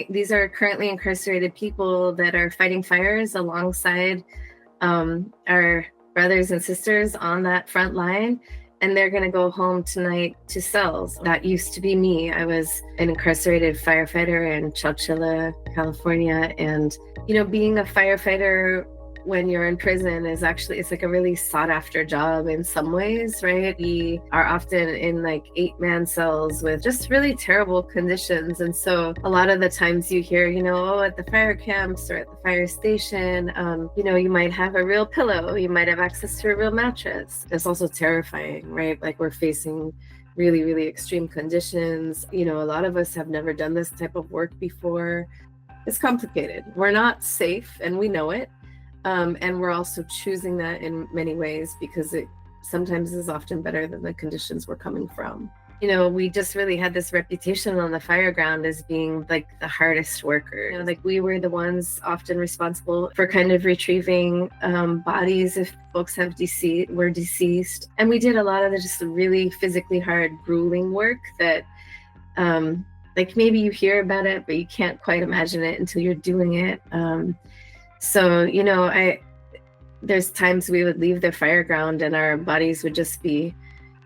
These are currently incarcerated people that are fighting fires alongside our brothers and sisters on that front line. And they're going to go home tonight to cells. That used to be me. I was an incarcerated firefighter in Chowchilla, California. And, being a firefighter when you're in prison is actually, it's like a really sought after job in some ways, right? We are often in like 8-man cells with just really terrible conditions. And so a lot of the times you hear, at the fire camps or at the fire station, you might have a real pillow, you might have access to a real mattress. It's also terrifying, right? Like we're facing really, really extreme conditions. A lot of us have never done this type of work before. It's complicated. We're not safe and we know it. And we're also choosing that in many ways because it sometimes is often better than the conditions we're coming from. We just really had this reputation on the fire ground as being like the hardest workers. Like we were the ones often responsible for kind of retrieving bodies if folks were deceased. And we did a lot of the just really physically hard, grueling work that like maybe you hear about it, but you can't quite imagine it until you're doing it. So, there's times we would leave the fire ground and our bodies would just be,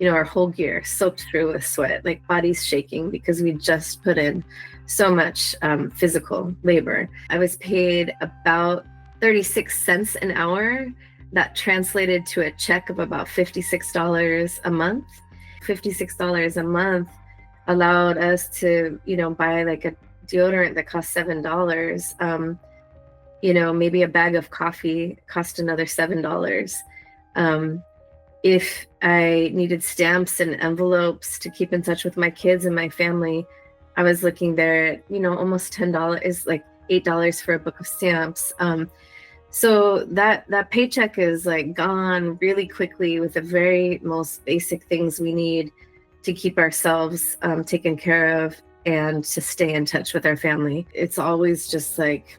our whole gear soaked through with sweat, like bodies shaking because we just put in so much physical labor. I was paid about 36 cents an hour. That translated to a check of about $56 a month. $56 a month allowed us to, buy like a deodorant that cost $7. Maybe a bag of coffee cost another $7. If I needed stamps and envelopes to keep in touch with my kids and my family, I was looking there at, almost $10, like $8 for a book of stamps. So that paycheck is like gone really quickly with the very most basic things we need to keep ourselves taken care of and to stay in touch with our family. It's always just like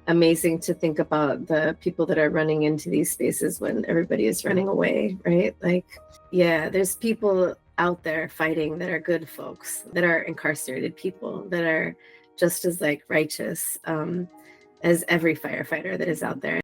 amazing to think about the people that are running into these spaces when everybody is running away, right? Like, yeah, there's people out there fighting that are good folks, that are incarcerated people, that are just as like righteous as every firefighter that is out there.